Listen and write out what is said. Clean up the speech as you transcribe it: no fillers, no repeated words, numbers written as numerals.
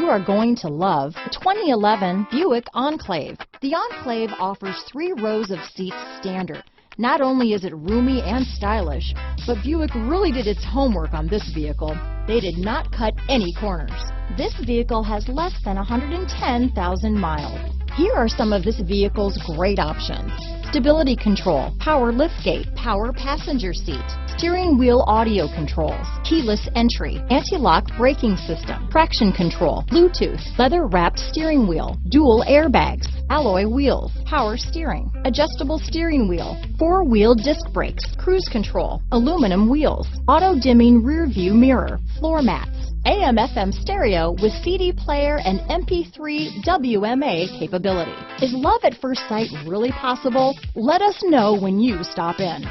are going to love the 2011 Buick Enclave. The Enclave offers 3 rows of seats standard. Not only is it roomy and stylish, but Buick really did its homework on this vehicle. They did not cut any corners. This vehicle has less than 110,000 miles. Here are some of this vehicle's great options: stability control, power liftgate, power passenger seat, steering wheel audio controls, keyless entry, anti-lock braking system, traction control, Bluetooth, leather-wrapped steering wheel, dual airbags, alloy wheels, power steering, adjustable steering wheel, 4-wheel disc brakes, cruise control, aluminum wheels, auto-dimming rear view mirror, floor mats, AM/FM stereo with CD player and MP3 WMA capability. Is love at first sight really possible? Let us know when you stop in.